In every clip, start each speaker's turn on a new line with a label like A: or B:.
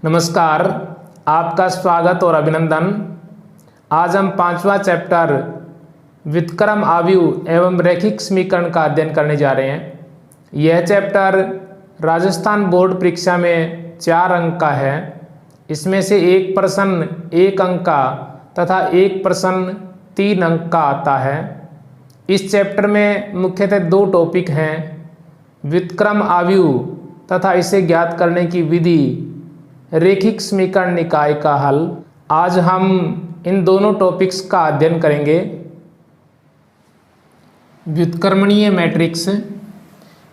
A: नमस्कार, आपका स्वागत और अभिनंदन। आज हम 5वां चैप्टर व्युत्क्रम आव्यूह एवं रैखिक समीकरण का अध्ययन करने जा रहे हैं। यह चैप्टर राजस्थान बोर्ड परीक्षा में 4 अंक का है। इसमें से एक प्रश्न 1 अंक का तथा एक प्रश्न 3 अंक का आता है। इस चैप्टर में मुख्यतः 2 टॉपिक हैं, व्युत्क्रम आव्यूह तथा इसे ज्ञात करने की विधि, रैखिक समीकरण निकाय का हल। आज हम इन दोनों टॉपिक्स का अध्ययन करेंगे। व्युत्क्रमणीय मैट्रिक्स।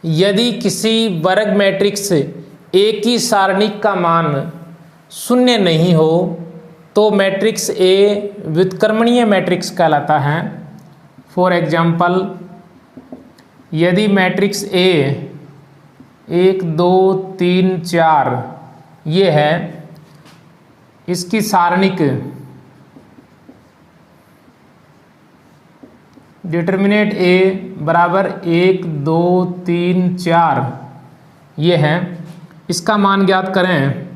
A: यदि किसी वर्ग मैट्रिक्स ए की सारणिक का मान 0 नहीं हो तो मैट्रिक्स ए व्युत्क्रमणीय मैट्रिक्स कहलाता है। फॉर एग्जाम्पल, यदि मैट्रिक्स ए 1 2 3 4 ये है, इसकी सारणिक डिटर्मिनेंट ए बराबर 1 2 3 4 ये है, इसका मान ज्ञात करें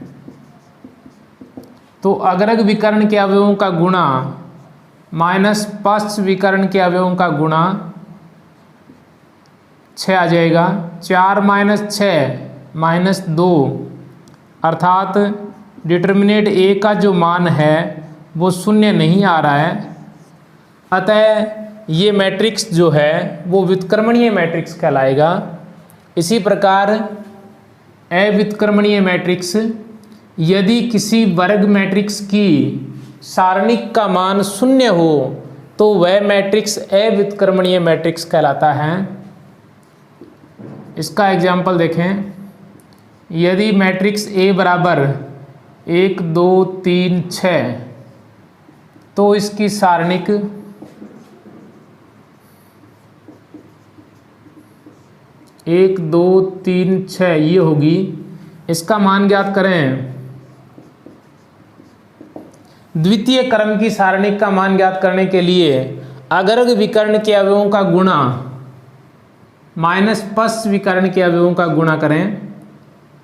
A: तो अग्रग विकर्ण के अवयवों का गुणा माइनस पश्च विकर्ण के अवयवों का गुणा 6 आ जाएगा। 4 - 6 - 2 अर्थात डिटर्मिनेंट ए का जो मान है वो 0 नहीं आ रहा है। अतः ये मैट्रिक्स जो है वो व्युत्क्रमणीय मैट्रिक्स कहलाएगा। इसी प्रकार अव्युत्क्रमणीय मैट्रिक्स, यदि किसी वर्ग मैट्रिक्स की सारणिक का मान 0 हो तो वह मैट्रिक्स अव्युत्क्रमणीय मैट्रिक्स कहलाता है। इसका एग्जाम्पल देखें। यदि मैट्रिक्स ए बराबर 1 2 3 6 तो इसकी सारणिक 1 2 3 6 ये होगी। इसका मान ज्ञात करें। द्वितीय क्रम की सारणिक का मान ज्ञात करने के लिए अग्रग विकर्ण के अवयवों का गुणा माइनस पश्च विकर्ण के अवयवों का गुणा करें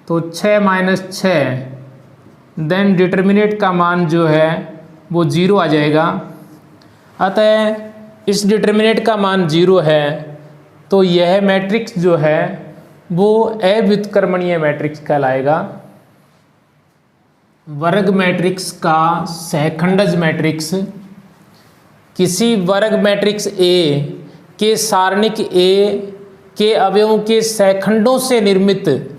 A: तो 6 - 6 देन डिटर्मिनेंट का मान जो है वो 0 आ जाएगा। अतः इस डिटर्मिनेंट का मान 0 है तो यह मैट्रिक्स जो है वो अव्युत्क्रमणीय मैट्रिक्स कहलाएगा। वर्ग मैट्रिक्स का सहखंडज मैट्रिक्स। किसी वर्ग मैट्रिक्स ए के सारणिक ए के अवयवों के सहखंडों से निर्मित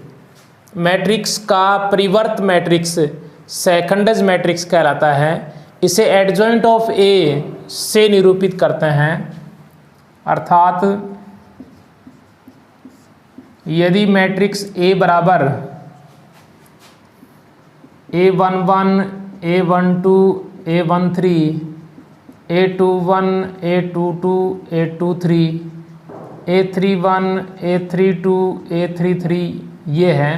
A: मैट्रिक्स का परिवर्त मैट्रिक्स सहखंडज मैट्रिक्स कहलाता है। इसे एडजॉइंट ऑफ ए से निरूपित करते हैं। अर्थात यदि मैट्रिक्स ए बराबर A11 A12 A13 A21 A22 A23 A31 A32 A33 ये है,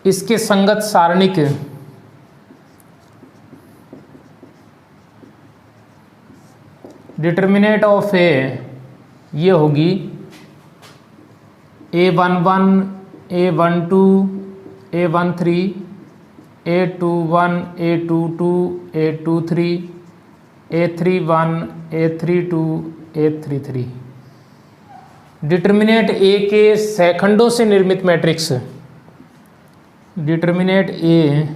A: इसके संगत सारणिक डिटर्मिनेंट ऑफ ए ये होगी A11 A12 A13 A21 A22 A23 A31 A32 A33। Determinant ए के सहखंडों से निर्मित मैट्रिक्स, डिटर्मिनेंट ए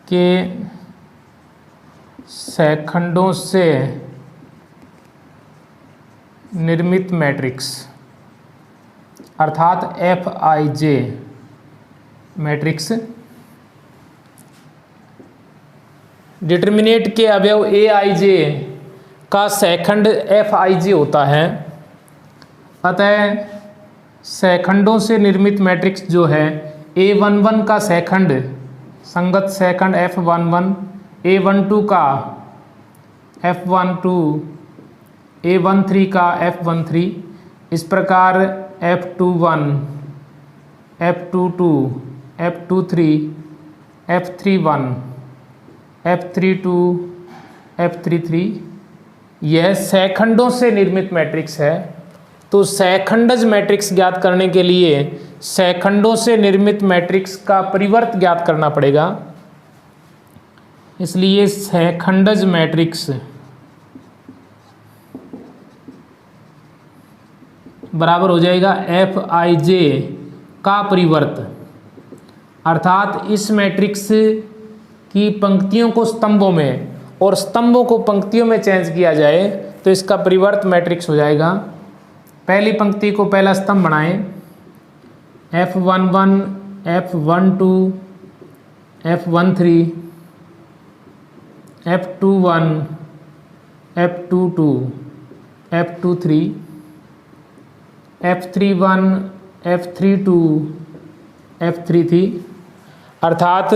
A: के सहखंडों से निर्मित मैट्रिक्स अर्थात Fij मैट्रिक्स। डिटर्मिनेंट के अवयव Aij का सहखंड Fij होता है। अतः सहखंडों से निर्मित मैट्रिक्स जो है A11 का सहखंड संगत सहखंड F11, A12 का F12, A13 का F13, इस प्रकार F21, F22, F23, F31, F32, F33 यह सहखंडों से निर्मित मैट्रिक्स है। तो सहखंडज मैट्रिक्स ज्ञात करने के लिए सैखंडों से निर्मित मैट्रिक्स का परिवर्त ज्ञात करना पड़ेगा। इसलिए सैखंडज मैट्रिक्स बराबर हो जाएगा Fij का परिवर्त, अर्थात इस मैट्रिक्स की पंक्तियों को स्तंभों में और स्तंभों को पंक्तियों में चेंज किया जाए तो इसका परिवर्त मैट्रिक्स हो जाएगा। पहली पंक्ति को पहला स्तंभ बनाएं, F11 F12 F13 F21 F22 F23 F31 F32 F33, अर्थात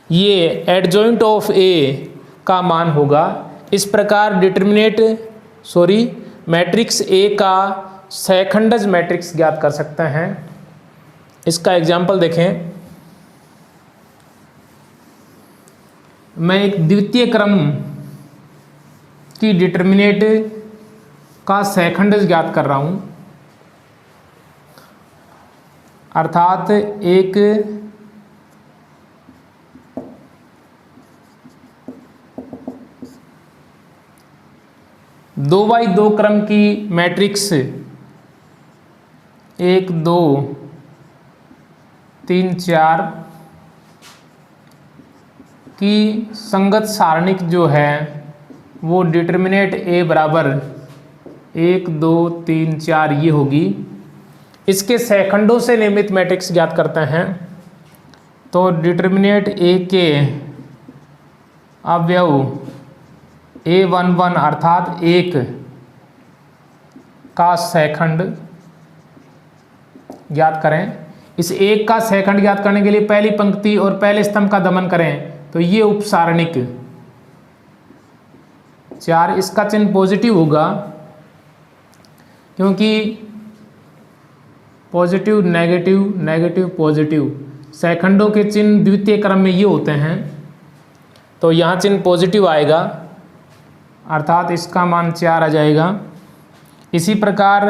A: ये एडजॉइंट ऑफ ए का मान होगा। इस प्रकार मैट्रिक्स ए का सैखंडज मैट्रिक्स ज्ञात कर सकते हैं। इसका एग्जाम्पल देखें। मैं एक द्वितीय क्रम की डिटर्मिनेट का सैखंडज ज्ञात कर रहा हूं, अर्थात एक दो बाई दो क्रम की मैट्रिक्स 1 2 3 4 की संगत सारणिक जो है वो डिटर्मिनेट ए बराबर 1 2 3 4 ये होगी। इसके सैखंडों से निर्मित मैट्रिक्स ज्ञात करते हैं। तो डिटर्मिनेट ए के अवयव A11 अर्थात 1 का सैखंड ज्ञात करें। इस 1 का सैखंड ज्ञात करने के लिए पहली पंक्ति और पहले स्तंभ का दमन करें तो ये उपसारणिक 4, इसका चिन्ह पॉजिटिव होगा क्योंकि पॉजिटिव नेगेटिव नेगेटिव पॉजिटिव सैखंडों के चिन्ह द्वितीय क्रम में ये होते हैं, तो यहाँ चिन्ह पॉजिटिव आएगा, अर्थात इसका मान 4 आ जाएगा। इसी प्रकार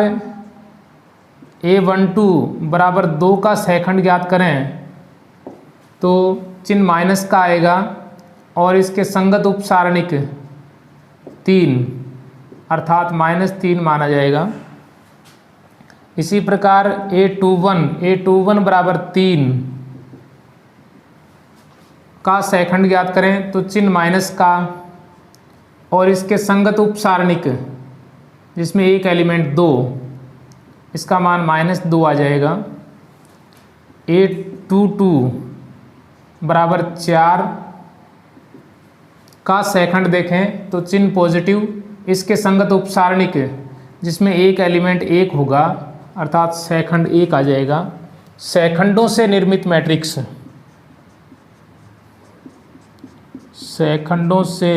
A: A12 बराबर 2 का सैखंड ज्ञात करें तो चिन्ह माइनस का आएगा और इसके संगत उपसारणिक 3 अर्थात -3 माना जाएगा। इसी प्रकार A21 बराबर 3 का सैखंड ज्ञात करें तो चिन्ह माइनस का और इसके संगत उपसारणिक जिसमें एक एलिमेंट 2, इसका मान -2 आ जाएगा। A22 बराबर 4 का सैखंड देखें तो चिन्ह पॉजिटिव, इसके संगत उपसारणिक जिसमें एक एलिमेंट 1 होगा अर्थात सैखंड 1 आ जाएगा। सैखंडों से निर्मित मैट्रिक्स, सैखंडों से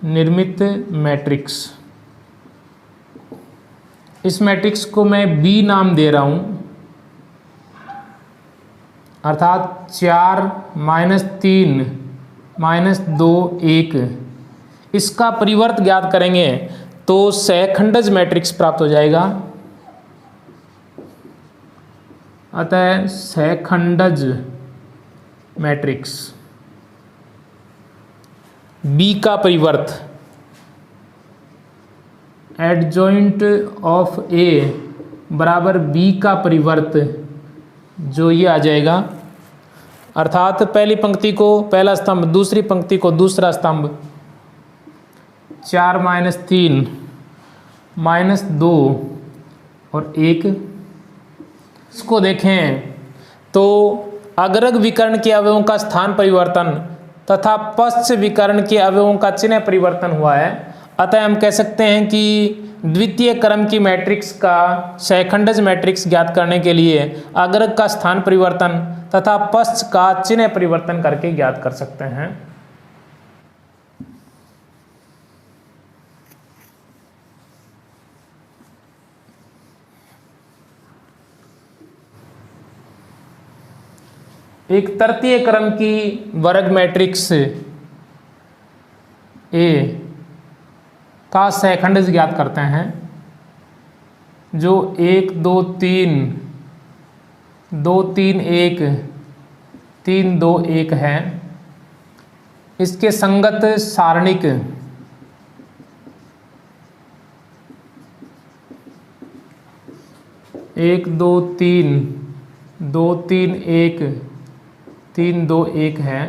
A: निर्मित मैट्रिक्स, इस मैट्रिक्स को मैं B नाम दे रहा हूं, अर्थात 4 -3 -2 1, इसका परिवर्त ज्ञात करेंगे तो सैखंडज मैट्रिक्स प्राप्त हो जाएगा। अतः सैखंडज मैट्रिक्स B का परिवर्त एडजॉइंट ऑफ A बराबर B का परिवर्त जो ये आ जाएगा, अर्थात पहली पंक्ति को पहला स्तंभ, दूसरी पंक्ति को दूसरा स्तंभ, 4 -3 -2 और 1। इसको देखें तो अग्रग विकर्ण के अवयवों का स्थान परिवर्तन तथा पश्च विकर्ण के अवयवों का चिन्ह परिवर्तन हुआ है। अतः हम कह सकते हैं कि द्वितीय क्रम की मैट्रिक्स का सैखंडज मैट्रिक्स ज्ञात करने के लिए अग्रग का स्थान परिवर्तन तथा पश्च का चिन्ह परिवर्तन करके ज्ञात कर सकते हैं। एक तृतीय क्रम की वर्ग मैट्रिक्स ए का सैखंडज ज्ञात करते हैं। जो 1 2 3 2 3 1 3 2 1 है, इसके संगत सारणिक 1 2 3 2 3 1 3 2 1 है।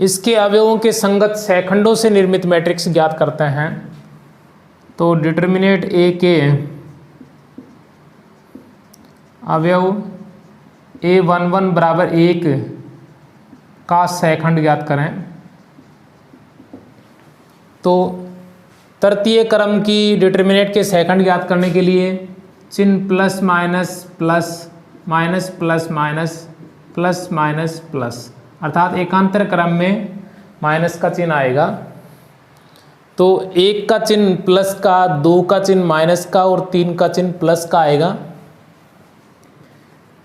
A: इसके अवयवों के संगत सेखंडों से निर्मित मैट्रिक्स ज्ञात करते हैं। तो डिटर्मिनेट ए के अवयव A11 बराबर 1 का सेखंड ज्ञात करें। तो तृतीय क्रम की डिटर्मिनेट के सेकंड ज्ञात करने के लिए चिन्ह plus minus plus minus plus minus plus minus plus, अर्थात एकांतर क्रम में माइनस का चिन्ह आएगा। तो 1 का चिन्ह प्लस का, 2 का चिन्ह माइनस का और 3 का चिन्ह प्लस का आएगा।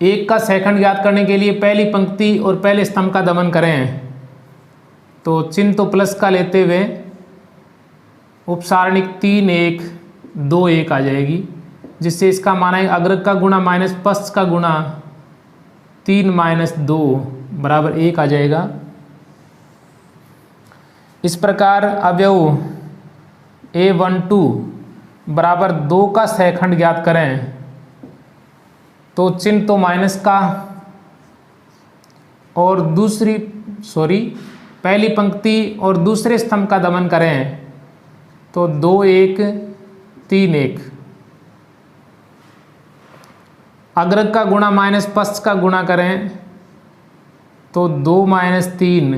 A: 1 का सेकंड ज्ञात करने के लिए पहली पंक्ति और पहले स्तंभ का दमन करें। तो चिन्ह तो प्लस का लेते हुए उपसारणिक 3 1 2 1 आ जाएगी, जिससे इसका मान है अग्र का गुणा माइनस पश्च का गुणा 3 माइनस 2 बराबर 1 आ जाएगा। इस प्रकार अवयव A12 बराबर 2 का सेकंड ज्ञात करें। तो चिन्ह तो माइनस का और पहली पंक्ति और दूसरे स्तंभ का दमन करें। तो 2 1 3 1, अग्र का गुणा माइनस पश्च का गुणा करें तो 2 माइनस 3,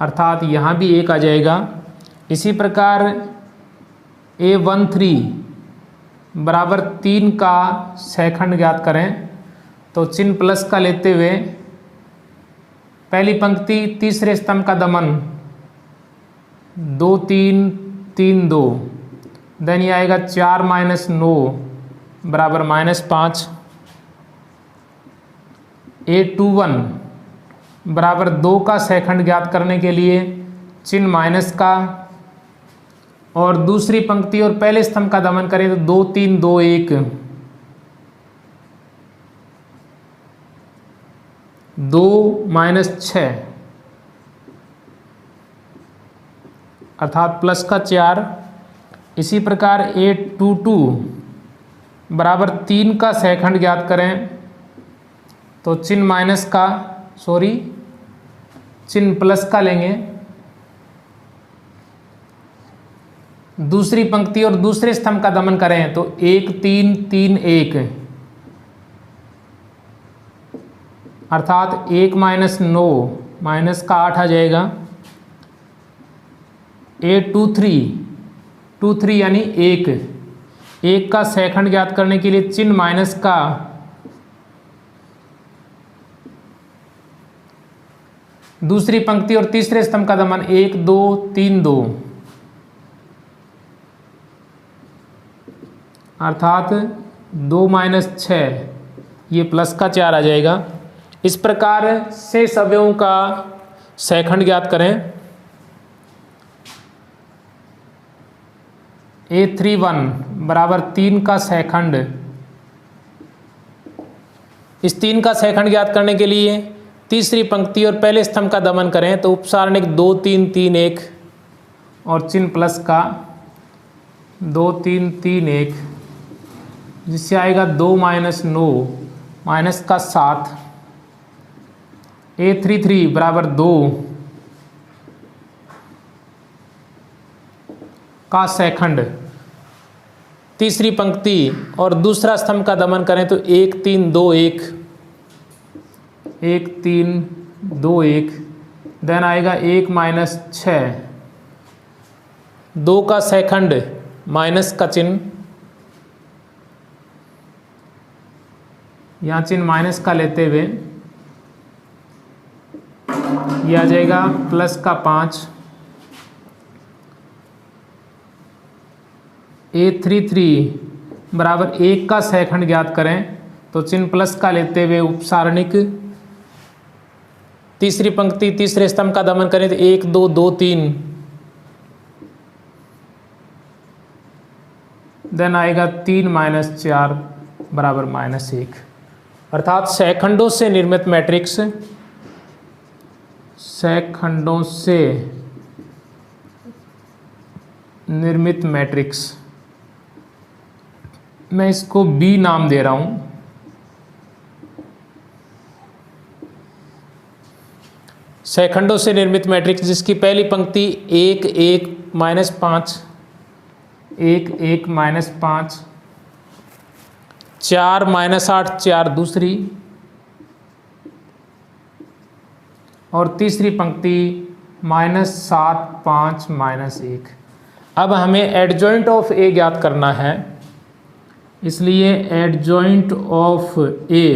A: अर्थात यहाँ भी 1 आ जाएगा। इसी प्रकार A13 बराबर 3 का सेकंड ज्ञात करें। तो चिन्ह प्लस का लेते हुए पहली पंक्ति तीसरे स्तंभ का दमन 2 3 3 2, देन ये आएगा 4 माइनस 9 बराबर माइनस 5। A21 बराबर 2 का सेकंड ज्ञात करने के लिए चिन्ह माइनस का और दूसरी पंक्ति और पहले स्तंभ का दमन करें तो 2 3 2 1, 2 माइनस 6, अर्थात प्लस का 4। इसी प्रकार A22 बराबर 3 का सेकंड ज्ञात करें। तो चिन्ह माइनस का चिन्ह प्लस का लेंगे, दूसरी पंक्ति और दूसरे स्तंभ का दमन करें तो 1 3 3 1, अर्थात 1 माइनस 9 माइनस का 8 आ जाएगा। A23 यानी 1 का सेकंड ज्ञात करने के लिए चिन्ह माइनस का, दूसरी पंक्ति और तीसरे स्तंभ का दमन 1 2 3 2, अर्थात 2 माइनस 6, ये प्लस का 4 आ जाएगा। इस प्रकार से अवयवों का सेकंड ज्ञात करें। A31 बराबर 3 का सेकंड, इस 3 का सेकंड ज्ञात करने के लिए तीसरी पंक्ति और पहले स्तंभ का दमन करें तो उपसारणिक 2 3 3 1 और चिन्ह प्लस का 2 3 3 1, जिससे आएगा 2 माइनस 9 माइनस का 7। A33 बराबर 2 का सेकंड, तीसरी पंक्ति और दूसरा स्तंभ का दमन करें तो 1 3 2 1, 1 3 2 1, देन आएगा 1 माइनस 6, 2 का सेकंड माइनस का चिन्ह, यहाँ चिन्ह माइनस का लेते हुए यह आ जाएगा प्लस का 5। A33 बराबर 1 का सेकंड ज्ञात करें तो चिन्ह प्लस का लेते हुए उपसारणिक तीसरी पंक्ति तीसरे स्तंभ का दमन करें तो 1 2 2 3, देन आएगा 3 माइनस 4 बराबर -1। अर्थात सैखंडों से निर्मित मैट्रिक्स, सैखंडों से निर्मित मैट्रिक्स, मैं इसको बी नाम दे रहा हूं। सैखंडों से निर्मित मैट्रिक्स जिसकी पहली पंक्ति 1 1 -5, 1 1 -5, 4 -8 4 दूसरी, और तीसरी पंक्ति -7 5 -1। अब हमें एडजॉइंट ऑफ ए ज्ञात करना है, इसलिए एडजॉइंट ऑफ ए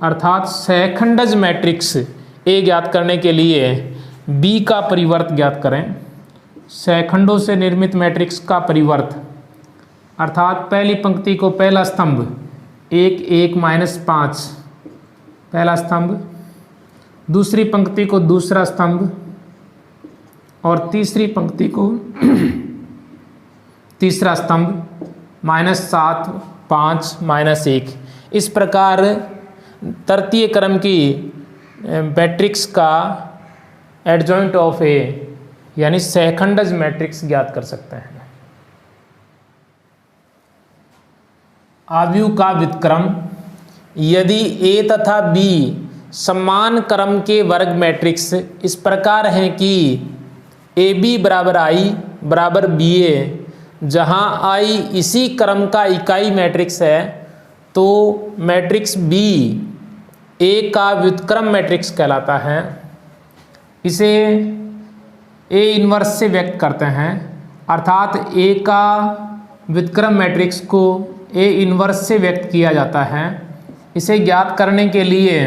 A: अर्थात सैखंडज मैट्रिक्स ए ज्ञात करने के लिए बी का परिवर्त ज्ञात करें। सैखंडों से निर्मित मैट्रिक्स का परिवर्त अर्थात पहली पंक्ति को पहला स्तंभ 1 1 -5 पहला स्तंभ, दूसरी पंक्ति को दूसरा स्तंभ, और तीसरी पंक्ति को तीसरा स्तंभ -7 5 -1। इस प्रकार तृतीय क्रम की मैट्रिक्स का एडजॉइंट ऑफ ए यानी सैखंडज मैट्रिक्स ज्ञात कर सकते हैं। आव्यूह का व्युत्क्रम, यदि ए तथा बी समान क्रम के वर्ग मैट्रिक्स इस प्रकार हैं कि ए बी बराबर आई बराबर बी ए, जहाँ आई इसी क्रम का इकाई मैट्रिक्स है, तो मैट्रिक्स बी ए का व्युत्क्रम मैट्रिक्स कहलाता है। इसे ए इन्वर्स से व्यक्त करते हैं, अर्थात ए का व्युत्क्रम मैट्रिक्स को ए इन्वर्स से व्यक्त किया जाता है। इसे ज्ञात करने के लिए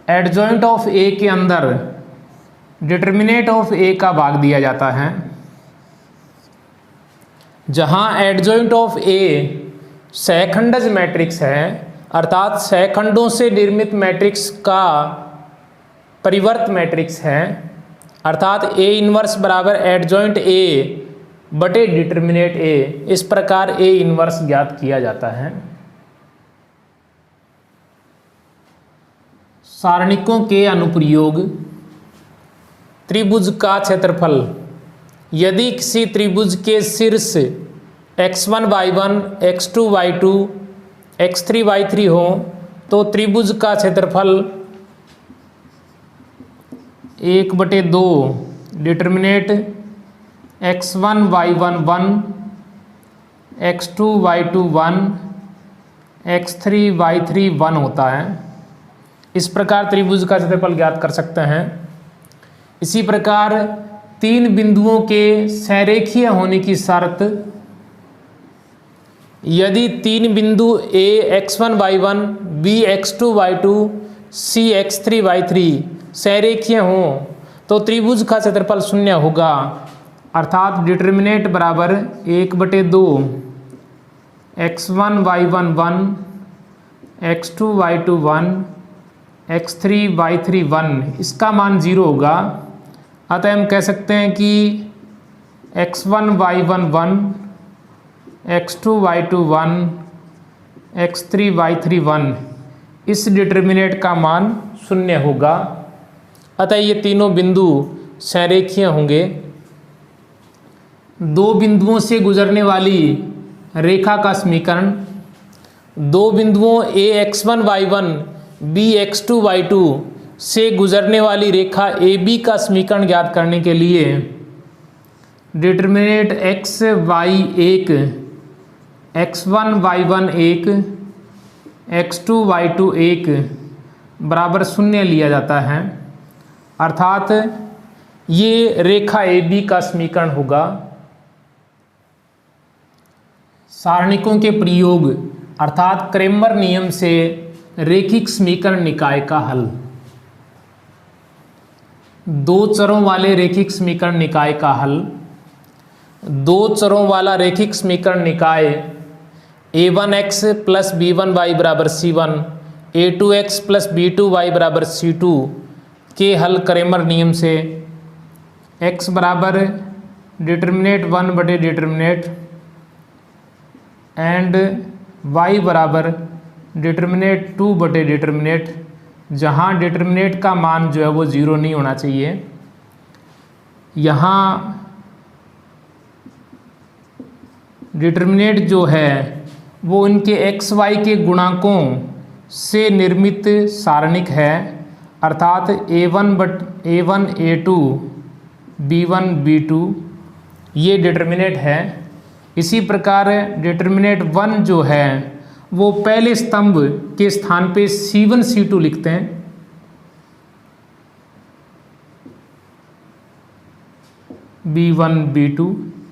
A: एडजॉइंट ऑफ ए के अंदर डिटर्मिनेट ऑफ ए का भाग दिया जाता है। जहां एडजॉइंट ऑफ ए सैखंडज मैट्रिक्स है अर्थात सैखंडों से निर्मित मैट्रिक्स का परिवर्त मैट्रिक्स है, अर्थात ए इन्वर्स बराबर एडजॉइंट ए बटे डिटर्मिनेट ए, इस प्रकार ए इन्वर्स ज्ञात किया जाता है। सारणिकों के अनुप्रयोग, त्रिभुज का क्षेत्रफल, यदि किसी त्रिभुज के शीर्ष x1 y1 x2 y2 x3 y3 हो तो त्रिभुज का क्षेत्रफल 1/2 determinate x1 y1 1 x2 y2 1 x3 y3 1 होता है। इस प्रकार त्रिभुज का क्षेत्रफल ज्ञात कर सकते हैं। इसी प्रकार तीन बिंदुओं के संरेखीय होने की शर्त, यदि तीन बिंदु A x1 y1 B x2 y2 C x3 y3 संरेखीय हों तो त्रिभुज का क्षेत्रफल 0 होगा, अर्थात डिटर्मिनेट बराबर 1/2 x1 y1 1 x2 y2 1 x3 y3 1, इसका मान 0 होगा। अतः हम कह सकते हैं कि x1 y1 1 x2 y2 1 x3 y3 1 इस डिटर्मिनेट का मान 0 होगा। अतः ये तीनों बिंदु संरेखीय होंगे। दो बिंदुओं से गुजरने वाली रेखा का समीकरण, दो बिंदुओं a x1 y1 b x2 y2 से गुजरने वाली रेखा AB का समीकरण ज्ञात करने के लिए determinate x y 1 x1 y1 1 x2 y2 1 बराबर 0 लिया जाता है, अर्थात ये रेखा AB का समीकरण होगा। सारणिकों के प्रयोग अर्थात क्रेमर नियम से रेखिक समीकरण निकाय का हल। दो चरों वाले रेखिक समीकरण निकाय का हल। दो चरों वाला रेखिक समीकरण निकाय a1x प्लस b1y बराबर c1 a2x प्लस b2y बराबर c2 के हल क्रेमर नियम से x बराबर डिटर्मिनेट 1 बटे डिटर्मिनेट एंड y बराबर डिटर्मिनेट 2 बटे डिटर्मिनेट, जहाँ डिटर्मिनेट का मान जो है वो 0 नहीं होना चाहिए। यहाँ डिटर्मिनेट जो है वो इनके एक्स वाई के गुणांकों से निर्मित सारणिक है, अर्थात A1 A2 B1 B2 ये डिटर्मिनेट है। इसी प्रकार डिटर्मिनेट 1 जो है वो पहले स्तंभ के स्थान पे C1 C2 लिखते हैं। B1 B2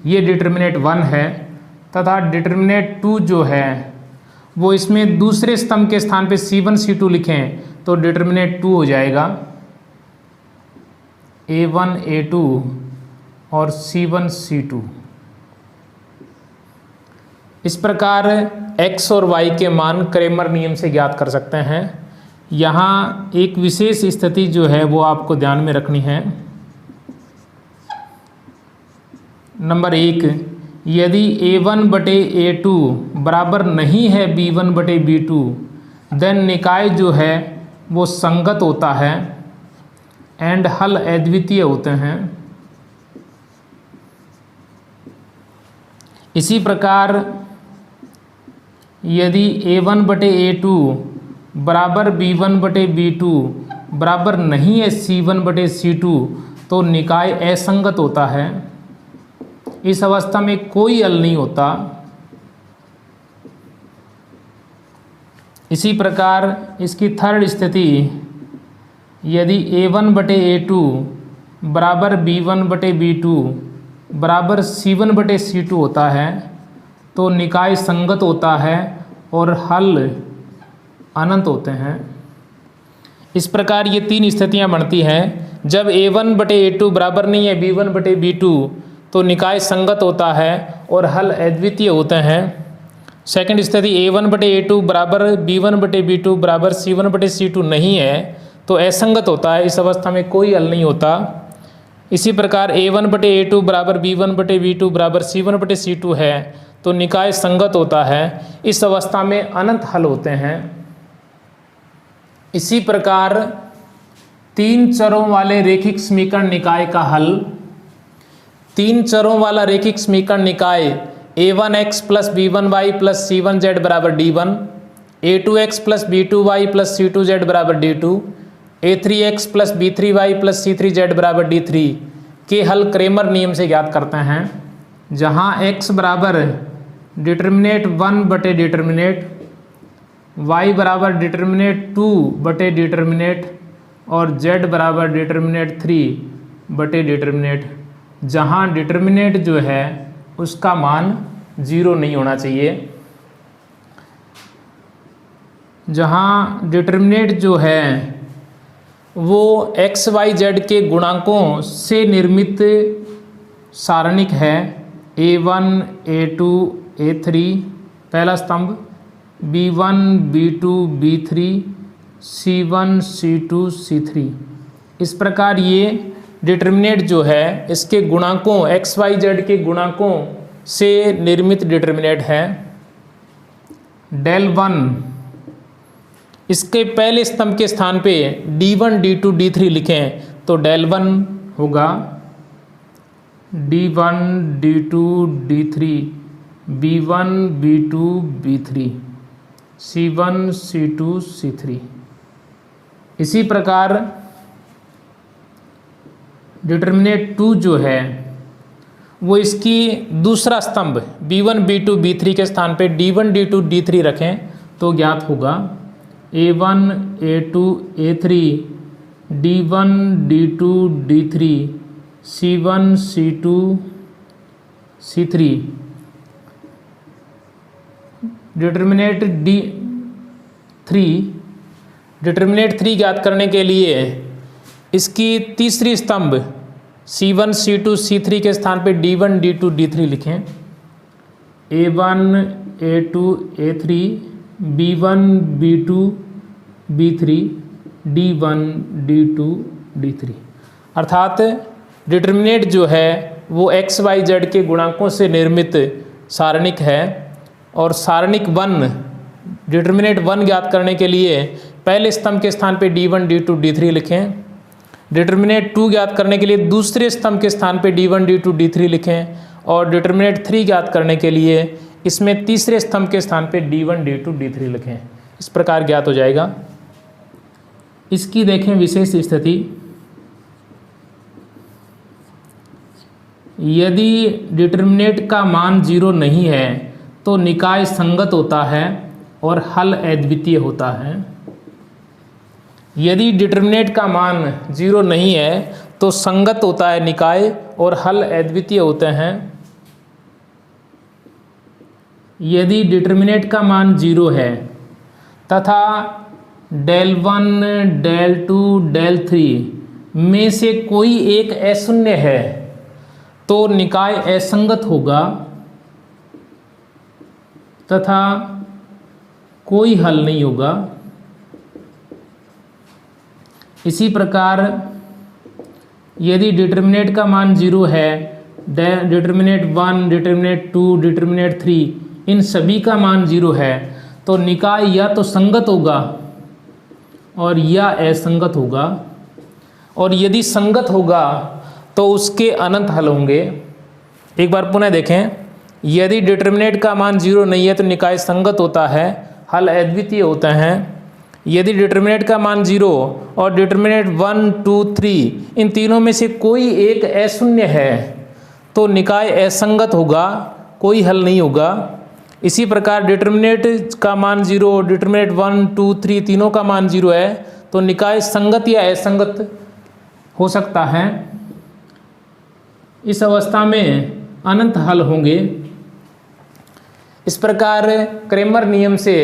A: ये डिटर्मिनेट 1 है, तथा डिटर्मिनेट 2 जो है वो इसमें दूसरे स्तंभ के स्थान पे C1 C2 लिखें तो डिटर्मिनेट 2 हो जाएगा। A1 A2 और C1 C2। इस प्रकार x और y के मान क्रेमर नियम से ज्ञात कर सकते हैं। यहाँ एक विशेष स्थिति जो है वो आपको ध्यान में रखनी है। नंबर 1, यदि A1 बटे A2 बराबर नहीं है B1 बटे B2, देन निकाय जो है वो संगत होता है एंड हल अद्वितीय होते हैं। इसी प्रकार यदि A1 बटे A2 बराबर B1 बटे B2 बराबर नहीं है C1 बटे C2 तो निकाय असंगत होता है। इस अवस्था में कोई हल नहीं होता। इसी प्रकार इसकी थर्ड स्थिति, यदि A1 बटे A2 बराबर B1 बटे B2 बराबर C1 बटे C2 होता है तो निकाय संगत होता है और हल अनंत होते हैं। इस प्रकार ये 3 स्थितियां बनती हैं। जब A1 बटे A2 बराबर नहीं है B1 बटे B2 तो निकाय संगत होता है और हल अद्वितीय होते हैं। सेकंड स्थिति, A1 बटे A2 बराबर B1 बटे B2 बराबर C1 बटे C2 नहीं है तो असंगत होता है। इस अवस्था में कोई हल नहीं होता। इसी प्रकार A1 बटे A2 बराबर B1 बटे B2 बराबर C1 बटे C2 है तो निकाय संगत होता है। इस अवस्था में अनंत हल होते हैं। इसी प्रकार 3 चरों वाले रैखिक समीकरण निकाय का हल, 3 चरों वाला रैखिक समीकरण निकाय A1x plus B1y plus C1z बराबर D1, A2x plus B2y plus C2z बराबर D2, A3x plus B3y plus C3z बराबर D3 के हल क्रेमर नियम से ज्ञात करते हैं। जहाँ x बराबर डिटर्मिनेट 1 बटे डिटर्मिनेट, y बराबर डिटर्मिनेट 2 बटे डिटर्मिनेट और z बराबर डिटर्मिनेट 3 बटे डिटर्मिनेट, जहाँ डिटर्मिनेट जो है उसका मान 0 नहीं होना चाहिए। जहाँ डिटर्मिनेट जो है वो एक्स वाई जेड के गुणांकों से निर्मित सारणिक है। A1 A2 A3 पहला स्तंभ, B1 B2 B3 C1 C2 C3। इस प्रकार ये डिटर्मिनेट जो है इसके गुणांकों एक्स वाई जेड के गुणांकों से निर्मित डिटर्मिनेट है। डेल 1 इसके पहले स्तंभ के स्थान पे D1 D2 D3 लिखें तो डेल 1 होगा D1 D2 D3 B1 B2 B3 C1 C2 C3। इसी प्रकार डिटर्मिनेट 2 जो है वो इसकी दूसरा स्तंभ B1 B2 B3 के स्थान पे D1 D2 D3 रखें तो ज्ञात होगा A1 A2 A3 D1 D2 D3 C1 C2 C3। Determinate determinate 3 ज्ञात करने के लिए इसकी तीसरी स्तंभ C1 C2 C3 के स्थान पे D1 D2 D3 लिखें। A1 A2 A3 B1 B2 B3 D1 D2 D3। अर्थात डिटर्मिनेट जो है वो एक्स वाई जेड के गुणांकों से निर्मित सारणिक है। और सारणिक 1 डिटर्मिनेंट 1 ज्ञात करने के लिए पहले स्तंभ के स्थान पे D1 D2 D3 लिखें। डिटर्मिनेंट 2 ज्ञात करने के लिए दूसरे स्तंभ के स्थान पे D1 D2 D3 लिखें। और डिटर्मिनेंट 3 ज्ञात करने के लिए इसमें तीसरे स्तंभ के स्थान पे D1 D2 D3 लिखें। इस प्रकार ज्ञात हो जाएगा। इसकी देखें विशेष स्थिति। यदि डिटर्मिनेंट का मान 0 नहीं है तो निकाय संगत होता है और हल अद्वितीय होता है। यदि डिटर्मिनेंट का मान 0 नहीं है तो संगत होता है निकाय और हल अद्वितीय होते हैं। यदि डिटर्मिनेंट का मान 0 है तथा del 1 del 2 del 3 में से कोई एक अशून्य है तो निकाय असंगत होगा तथा कोई हल नहीं होगा। इसी प्रकार यदि डिटर्मिनेंट का मान 0 है, डिटर्मिनेंट 1 डिटर्मिनेंट 2 डिटर्मिनेंट 3 इन सभी का मान 0 है तो निकाय या तो संगत होगा और या असंगत होगा। और यदि संगत होगा तो उसके अनंत हल होंगे। एक बार पुनः देखें। यदि डिटर्मिनेंट का मान 0 नहीं है तो निकाय संगत होता है, हल अद्वितीय होते हैं। यदि डिटर्मिनेंट का मान 0 और डिटर्मिनेंट 1 2 3 इन तीनों में से कोई एक अशून्य है तो निकाय असंगत होगा, कोई हल नहीं होगा। इसी प्रकार डिटर्मिनेंट का मान 0 डिटर्मिनेंट 1 2 3 तीनों का मान 0 है तो निकाय संगत या असंगत हो सकता है। इस अवस्था में अनंत हल होंगे। इस प्रकार क्रेमर नियम से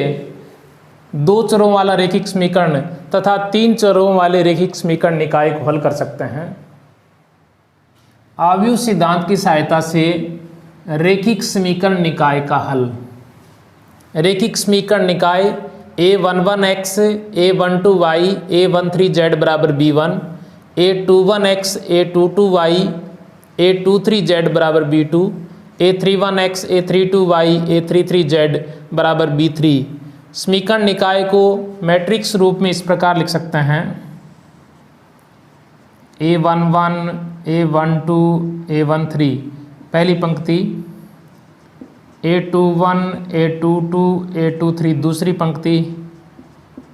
A: 2 चरों वाला रैखिक समीकरण तथा 3 चरों वाले रैखिक समीकरण निकाय को हल कर सकते हैं। आव्यूह सिद्धांत की सहायता से रैखिक समीकरण निकाय का हल। रैखिक समीकरण निकाय a11x a12y a13z बराबर b1 a21x a22y a23z बराबर b2 a31x a32y a33z बराबर b3। समीकरण निकाय को मैट्रिक्स रूप में इस प्रकार लिख सकते हैं a11 a12 a13 पहली पंक्ति, a21 a22 a23 दूसरी पंक्ति,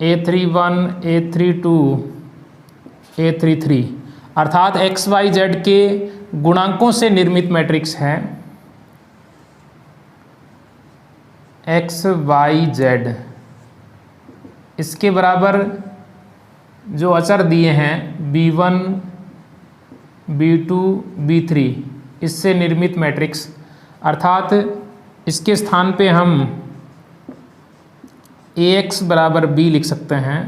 A: a31 a32 a33 अर्थात एक्स वाई जेड के गुणांकों से निर्मित मैट्रिक्स है। एक्स वाई जेड इसके बराबर जो अचर दिए हैं b1 b2 b3 इससे निर्मित मैट्रिक्स, अर्थात इसके स्थान पे हम ax बराबर b लिख सकते हैं।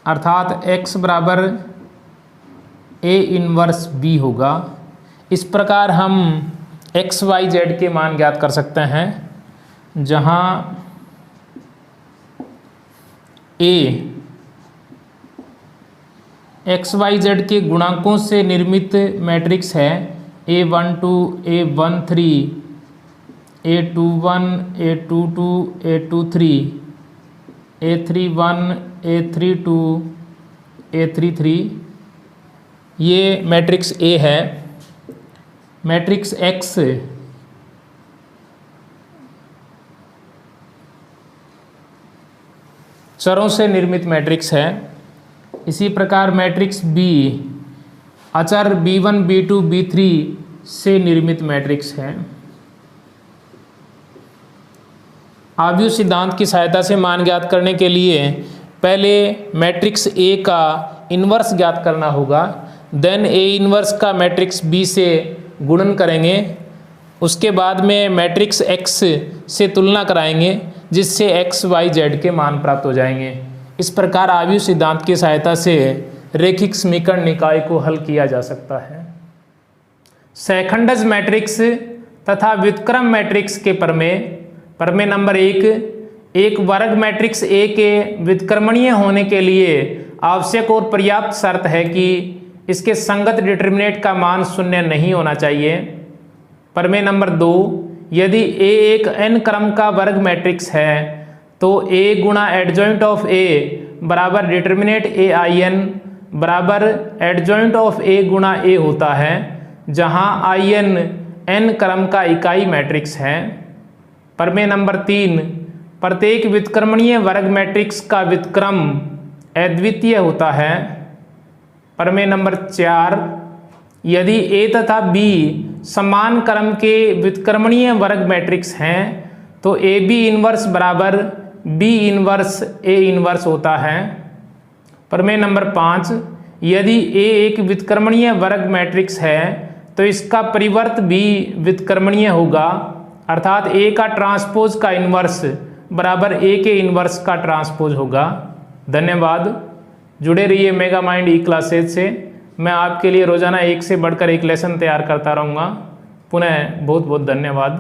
A: अर्थात x बराबर a इनवर्स b होगा। इस प्रकार हम एक्स वाई जेड के मान ज्ञात कर सकते हैं, जहाँ a एक्स वाई जेड के गुणांकों से निर्मित मैट्रिक्स है a12 a13 a21 a22 a23 a31 a32 a33 ये मैट्रिक्स A है। मैट्रिक्स X चरों से निर्मित मैट्रिक्स है। इसी प्रकार मैट्रिक्स B अचर b1 b2 b3 से निर्मित मैट्रिक्स है। आव्यूह सिद्धांत की सहायता से मान ज्ञात करने के लिए पहले मैट्रिक्स A का इन्वर्स ज्ञात करना होगा, देन A इन्वर्स का मैट्रिक्स B से गुणन करेंगे, उसके बाद में मैट्रिक्स X से तुलना कराएंगे जिससे एक्स वाई जेड के मान प्राप्त हो जाएंगे। इस प्रकार आव्यूह सिद्धांत की सहायता से रैखिक समीकरण निकाय को हल किया जा सकता है। सहखंडज मैट्रिक्स तथा व्युत्क्रम मैट्रिक्स के प्रमेय नंबर 1, एक वर्ग मैट्रिक्स A के व्युत्क्रमणीय होने के लिए आवश्यक और पर्याप्त शर्त है कि इसके संगत डिटर्मिनेंट का मान शून्य नहीं होना चाहिए। प्रमेय नंबर 2, यदि A एक n क्रम का वर्ग मैट्रिक्स है तो A गुणा एडजॉइंट ऑफ A बराबर डिटर्मिनेंट AIN बराबर एडजॉइंट ऑफ A गुणा A होता है, जहां IN n क्रम का इकाई मैट्रिक्स है। प्रमेय नंबर 3, प्रत्येक व्युत्क्रमणीय वर्ग मैट्रिक्स का व्युत्क्रम अद्वितीय होता है। प्रमेय नंबर 4, यदि A तथा B समान क्रम के व्युत्क्रमणीय वर्ग मैट्रिक्स हैं तो AB इनवर्स बराबर B इनवर्स A इनवर्स होता है। प्रमेय नंबर 5, यदि A एक व्युत्क्रमणीय वर्ग मैट्रिक्स है तो इसका परिवर्त भी व्युत्क्रमणीय होगा, अर्थात A का ट्रांसपोज का इनवर्स बराबर A के इनवर्स का ट्रांसपोज होगा। धन्यवाद। जुड़े रहिए मेगा माइंड ई क्लासेज से। मैं आपके लिए रोज़ाना एक से बढ़कर एक लेसन तैयार करता रहूँगा। पुनः बहुत बहुत धन्यवाद।